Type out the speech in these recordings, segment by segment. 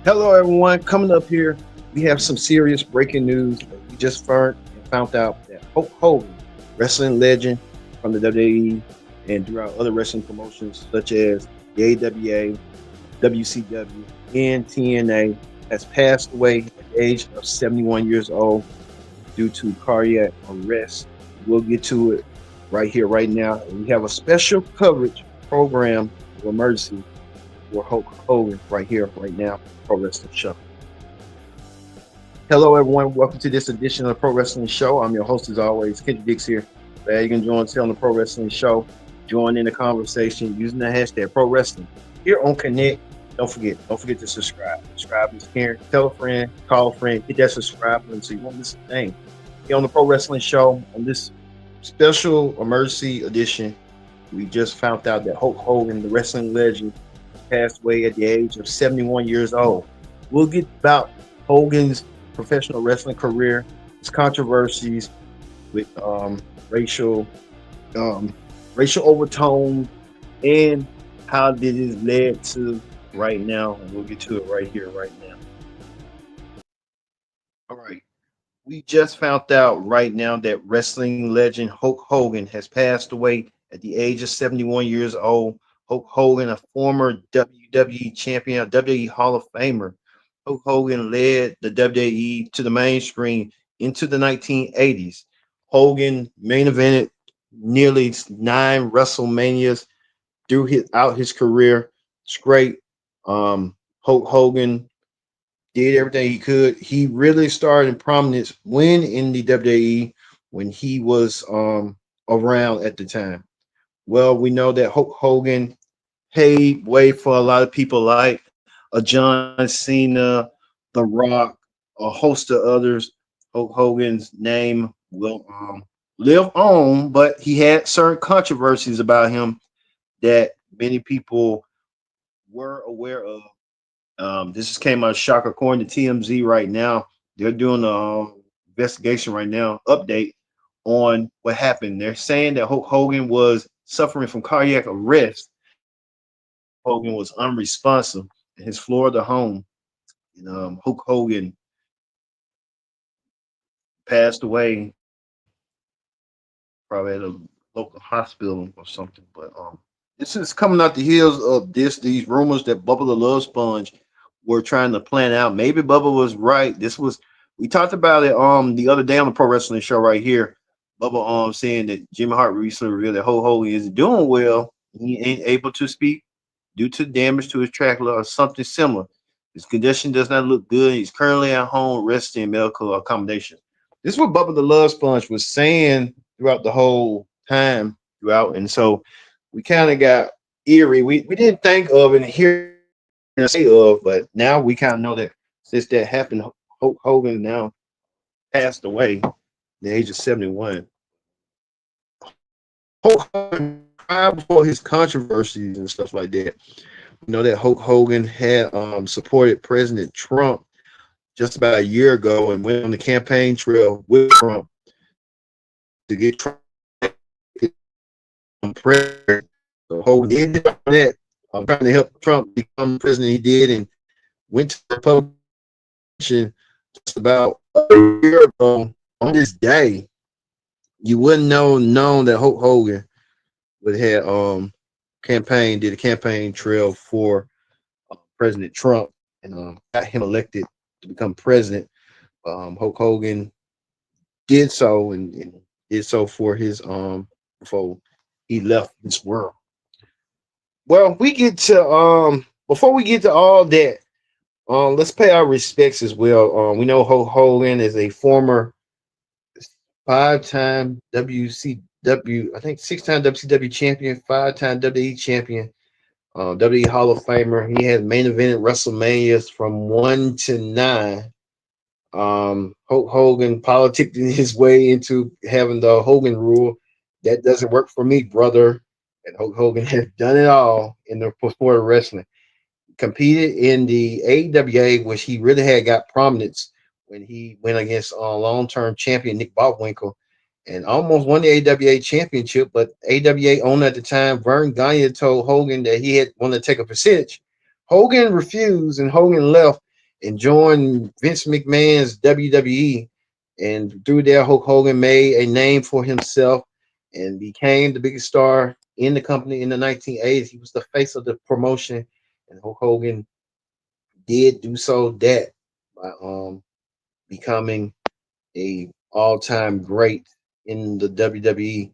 Hello, everyone. Coming up here, we have some serious breaking news. We just found out that Hulk Hogan, wrestling legend from the WWE and throughout other wrestling promotions such as the AWA, WCW, and TNA, has passed away at the age of 71 years old due to cardiac arrest. We'll get to it right here, right now. And we have a special coverage program of emergency for Hulk Hogan right here, right now, Pro Wrestling Show. Hello, everyone. Welcome to this edition of the Pro Wrestling Show. I'm your host, as always, Kendrick Dix here. Glad you can join us here on the Pro Wrestling Show. Join in the conversation using the hashtag Pro Wrestling here on Connect. Don't forget to subscribe. Subscribe is caring. Tell a friend, call a friend, hit that subscribe button so you won't miss a thing. Here on the Pro Wrestling Show, on this special emergency edition, we just found out that Hulk Hogan, the wrestling legend, passed away at the age of 71 years old. We'll get about Hogan's professional wrestling career, his controversies with racial um, racial overtones, and how did it led to right now. And we'll get to it right here, right now. All right. We just found out right now that wrestling legend Hulk Hogan has passed away at the age of 71 years old. Hulk Hogan, a former WWE champion, a WWE Hall of Famer. Hulk Hogan led the WWE to the mainstream into the 1980s. Hogan main evented nearly 9 WrestleManias throughout his career. It's great. Hulk Hogan did everything he could. He really started in prominence when in the WWE when he was around at the time. Well, we know that Hulk Hogan paved way for a lot of people like a John Cena, The Rock, a host of others. Hulk Hogan's name will live on, but he had certain controversies about him that many people were aware of. This just came out of shock according to TMZ right now. They're doing an investigation right now, update on what happened. They're saying that Hulk Hogan was suffering from cardiac arrest. Hogan was unresponsive in his Florida home. And Hulk Hogan passed away probably at a local hospital or something. But this is coming out the heels of these rumors that Bubba the Love Sponge were trying to plan out. Maybe Bubba was right. This was we talked about it the other day on the Pro Wrestling Show right here. Bubba saying that Jimmy Hart recently revealed that Hulk Hogan is doing well. He ain't able to speak due to damage to his trachea or something similar. His condition does not look good. He's currently at home resting in medical accommodation. This is what Bubba the Love Sponge was saying throughout the whole time throughout. And so we kind of got eerie. We didn't think of and hear say of, but now we kind of know that since that happened, Hulk Hogan now passed away at the age of 71. Hulk Hogan cried before his controversies and stuff like that. You know that Hulk Hogan had supported President Trump just about a year ago and went on the campaign trail with Trump to get Trump president. So Hogan did that, trying to help Trump become president. He did and went to the Republican just about a year ago on this day. You wouldn't known that Hulk Hogan would have did a campaign trail for President Trump and got him elected to become president. Hulk Hogan did so and did so for his before he left this world. Well, we get to before we get to all that, let's pay our respects as well. We know Hulk Hogan is a former 5-time WCW, I think 6-time WCW champion, 5-time WWE champion, WWE Hall of Famer. He has main evented WrestleManias from 1 to 9. Hulk Hogan politicked his way into having the Hogan rule. That doesn't work for me, brother. And Hulk Hogan has done it all in the sport of wrestling. Competed in the AWA, which he really had got prominence when he went against long-term champion Nick Bockwinkel and almost won the AWA championship. But AWA owner at the time, Vern Gagne, told Hogan that he had wanted to take a percentage. Hogan refused, and Hogan left and joined Vince McMahon's WWE. And through there, Hulk Hogan made a name for himself and became the biggest star in the company in the 1980s. He was the face of the promotion, and Hulk Hogan did do so that by becoming a all-time great in the WWE.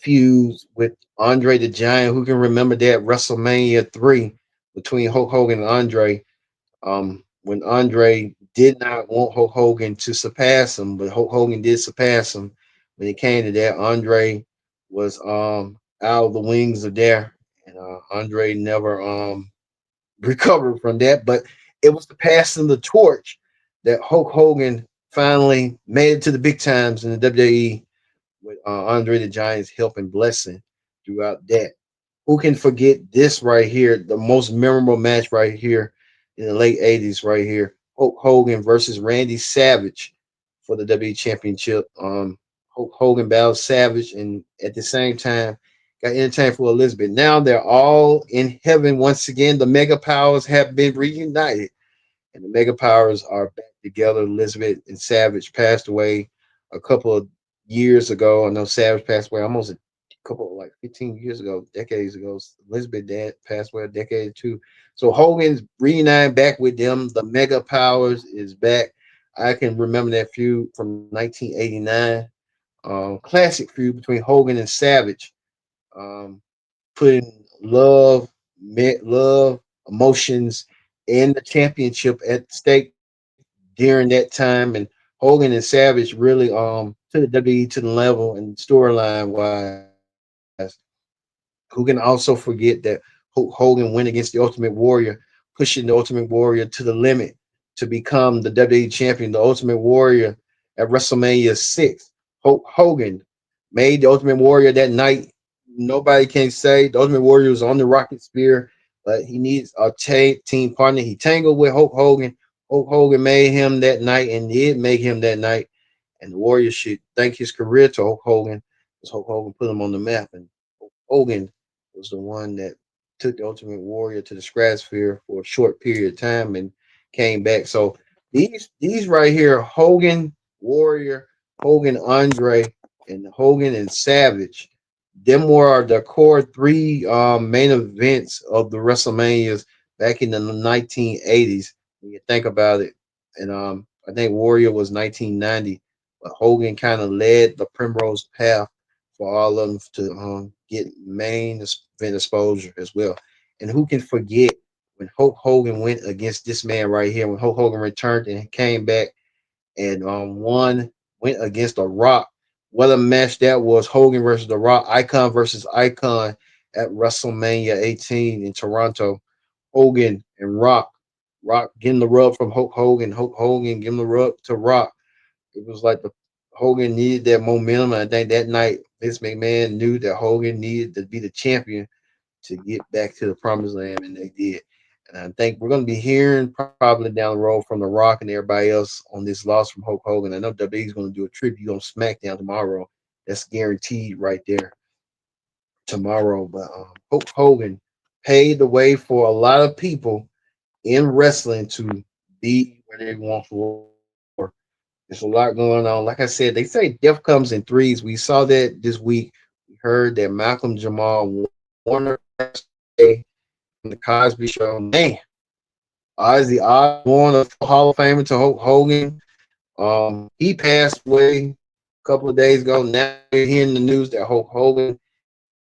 Feuds with Andre the Giant. Who can remember that WrestleMania 3 between Hulk Hogan and Andre? When Andre did not want Hulk Hogan to surpass him, but Hulk Hogan did surpass him. When it came to that, Andre was out of the wings of there, and Andre never recovered from that. But it was the passing of the torch that Hulk Hogan finally made it to the big times in the WWE with Andre the Giant's help and blessing throughout that. Who can forget this right here? The most memorable match right here in the late 80s, right here. Hulk Hogan versus Randy Savage for the WWE Championship. Hulk Hogan battled Savage, and at the same time, got entertained for Elizabeth. Now they're all in heaven once again. The Mega Powers have been reunited and the Mega Powers are back together. Elizabeth and Savage passed away a couple of years ago. I know Savage passed away almost a couple, like 15 years ago, decades ago. Elizabeth dad passed away a decade or two. So Hogan's reunited back with them. The Mega Powers is back. I can remember that feud from 1989. Classic feud between Hogan and Savage. Um, putting love, emotions, and the championship at stake during that time. And Hogan and Savage really took the WWE to the level and storyline wise. Who can also forget that Hogan went against the Ultimate Warrior, pushing the Ultimate Warrior to the limit to become the WWE champion. The Ultimate Warrior at WrestleMania 6. Hulk Hogan made the Ultimate Warrior that night. Nobody can say the Ultimate Warrior was on the Rocket Spear, but he needs a team partner. He tangled with Hulk Hogan. Hulk Hogan made him that night and did make him that night. And the Warriors should thank his career to Hulk Hogan because Hulk Hogan put him on the map. And Hulk Hogan was the one that took the Ultimate Warrior to the stratosphere for a short period of time and came back. So these right here, Hogan, Warrior, Hogan, Andre, and Hogan and Savage, them were the core three main events of the WrestleManias back in the 1980s. When you think about it, and I think Warrior was 1990, but Hogan kind of led the primrose path for all of them to get main event exposure as well. And who can forget when Hulk Hogan went against this man right here? When Hulk Hogan returned and came back and won, went against The Rock. What a match that was! Hogan versus The Rock, Icon versus Icon at WrestleMania 18 in Toronto. Hogan and Rock, Rock getting the rub from Hulk Hogan giving the rub to Rock. It was like the Hogan needed that momentum. And I think that night Vince McMahon knew that Hogan needed to be the champion to get back to the promised land, and they did. And I think we're going to be hearing probably down the road from The Rock and everybody else on this loss from Hulk Hogan. I know WWE is going to do a tribute on SmackDown tomorrow. That's guaranteed right there tomorrow. But Hulk Hogan paved the way for a lot of people in wrestling to be where they once were. There's a lot going on. Like I said, they say death comes in threes. We saw that this week. We heard that Malcolm Jamal Warner passed away from the Cosby Show. Man, Ozzy Osbourne, a Hall of Famer to Hulk Hogan. He passed away a couple of days ago. Now we're hearing the news that Hulk Hogan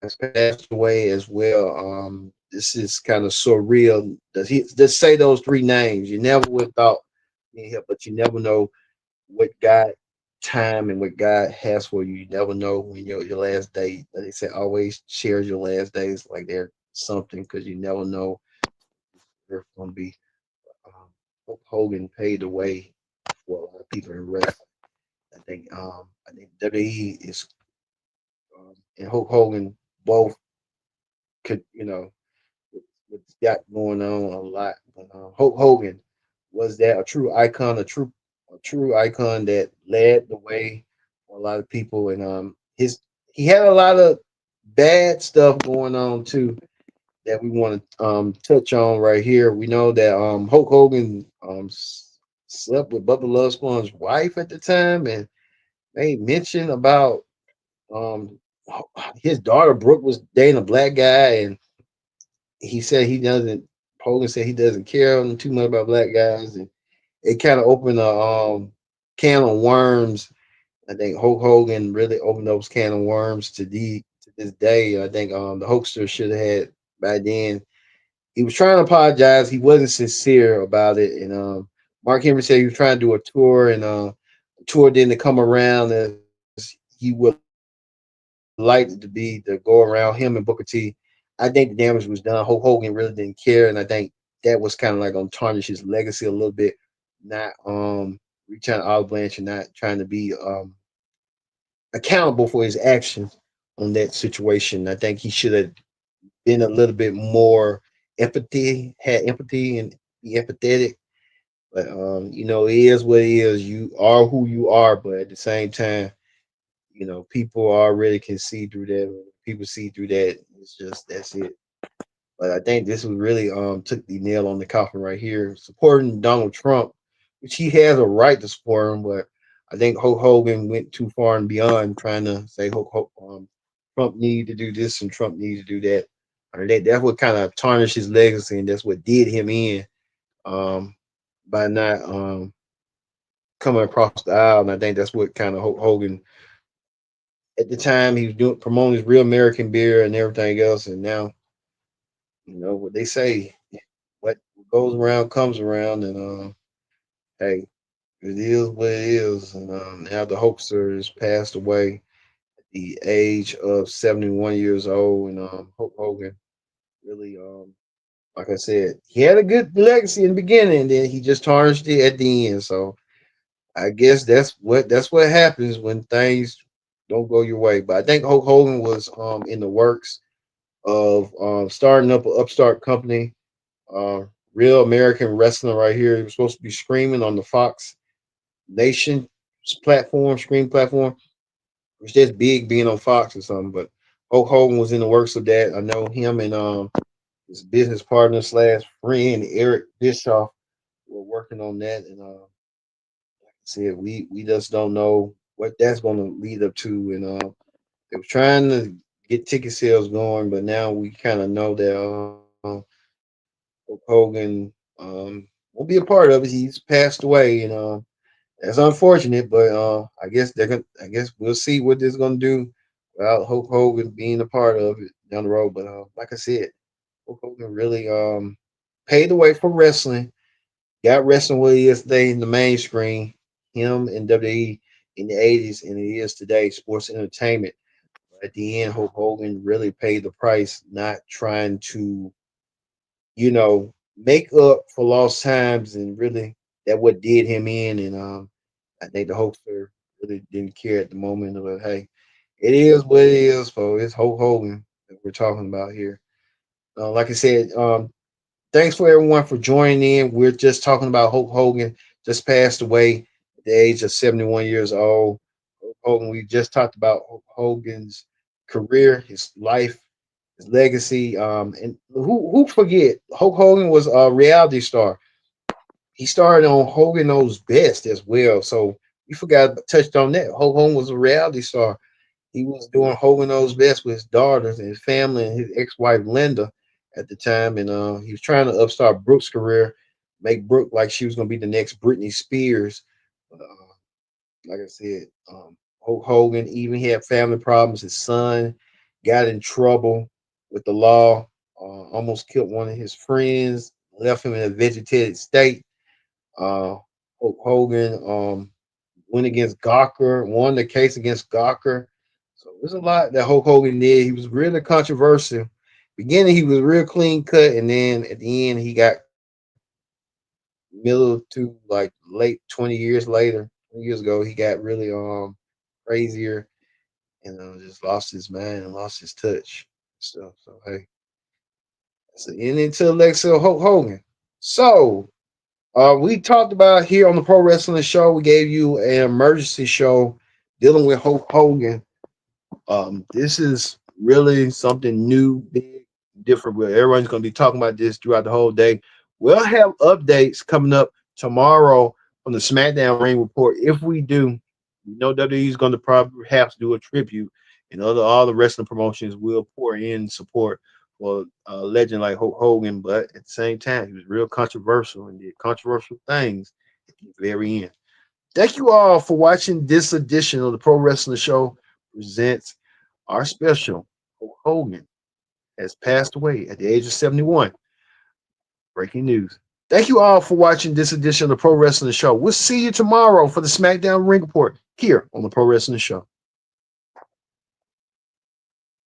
has passed away as well. This is kind of surreal. Does he just say those three names? You never would have thought, yeah, but you never know what God time and what God has for you. You never know when your last day. Like they say, always share your last days like they're something because you never know if it's gonna be. Hulk Hogan paid the way for a lot of people in wrestling. I think WWE is and Hulk Hogan both could what's got going on a lot. But Hulk Hogan was that a true icon, a true icon that led the way for a lot of people. And he had a lot of bad stuff going on too that we want to touch on right here. We know that Hulk Hogan slept with Bubba Love Squad's wife at the time, and they mentioned about um his daughter Brooke was dating a black guy, and he said he doesn't. Hogan said he doesn't care too much about black guys, and it kind of opened a can of worms. I think Hulk Hogan really opened those can of worms to this day. I think the Hulkster should have had by then. He was trying to apologize. He wasn't sincere about it, and Mark Henry said he was trying to do a tour, and the tour didn't come around as he would like it to be to go around him and Booker T. I think the damage was done. Hulk Hogan really didn't care, and I think that was kind of like gonna tarnish his legacy a little bit. Not reaching out olive branch and not trying to be accountable for his actions on that situation. I think he should have been a little bit more had empathy and be empathetic. But it is what it is. You are who you are, but at the same time, people already can see through that. When people see through that, it's just that's it. But I think this was really took the nail on the coffin right here, supporting Donald Trump, which he has a right to support him, but I think Hulk Hogan went too far and beyond trying to say Trump need to do this and Trump needs to do that. That's what kind of tarnished his legacy, and that's what did him in um, by not coming across the aisle. And I think that's what kind of Hulk Hogan at the time he was doing promoting his real American beer and everything else, and now what they say, what goes around comes around, and hey, it is what it is. And now the Hulkster has passed away at the age of 71 years old, and Hulk Hogan really, like I said, he had a good legacy in the beginning, and then he just tarnished it at the end. So I guess that's what happens when things don't go your way. But I think Hulk Hogan was in the works of starting up an upstart company, uh, real American wrestling right here. He was supposed to be screaming on the Fox Nation platform, screen platform, which that's big being on Fox or something. But Hulk Hogan was in the works of that. I know him and his business partner slash friend Eric Bischoff were working on that. And like I said, we just don't know what that's going to lead up to. And they were trying to get ticket sales going, but now we kind of know that Hulk Hogan won't be a part of it. He's passed away, and that's unfortunate, but I guess they're gonna. I guess we'll see what this is gonna do without Hulk Hogan being a part of it down the road. But like I said, Hulk Hogan really paved the way for wrestling. Got wrestling where he is today in the main screen. Him and WWE in the '80s, and it is today sports entertainment. But at the end, Hulk Hogan really paid the price, not trying to make up for lost times, and really that what did him in. And I think the Hulkster really didn't care at the moment. But hey, it is what it is, folks. It's Hulk Hogan that we're talking about here. Like I said, thanks for everyone for joining in. We're just talking about Hulk Hogan, just passed away at the age of 71 years old. Hulk Hogan, we just talked about Hulk Hogan's career, his life, his legacy. And who forget Hulk Hogan was a reality star. He started on Hogan Knows Best as well. So we forgot touched on that. Hulk Hogan was a reality star. He was doing Hogan Knows Best with his daughters and his family and his ex-wife Linda at the time, and he was trying to upstart Brooke's career, make Brooke like she was going to be the next Britney Spears. But, like I said, Hulk Hogan even had family problems. His son got in trouble with the law, almost killed one of his friends, left him in a vegetated state. Uh, Hulk Hogan went against Gawker, won the case against Gawker. So there's a lot that Hulk Hogan did. He was really controversial. Beginning, he was real clean cut, and then at the end, he got middle to like late 20 years later, 20 years ago, he got really crazier and just lost his mind and lost his touch. So hey, that's the end until Alexa Hulk Hogan. So we talked about here on the Pro Wrestling Show. We gave you an emergency show dealing with Hulk Hogan. This is really something new, big, different. Where everyone's going to be talking about this throughout the whole day. We'll have updates coming up tomorrow on the SmackDown Ring Report. If we do, we know WWE is going to probably have to do a tribute, and all the wrestling promotions will pour in support for a legend like Hulk Hogan. But at the same time, he was real controversial and did controversial things at the very end. Thank you all for watching this edition of the Pro Wrestling Show presents our special. Hulk Hogan has passed away at the age of 71. Breaking news. Thank you all for watching this edition of the Pro Wrestling Show. We'll see you tomorrow for the SmackDown Ring Report here on the Pro Wrestling Show.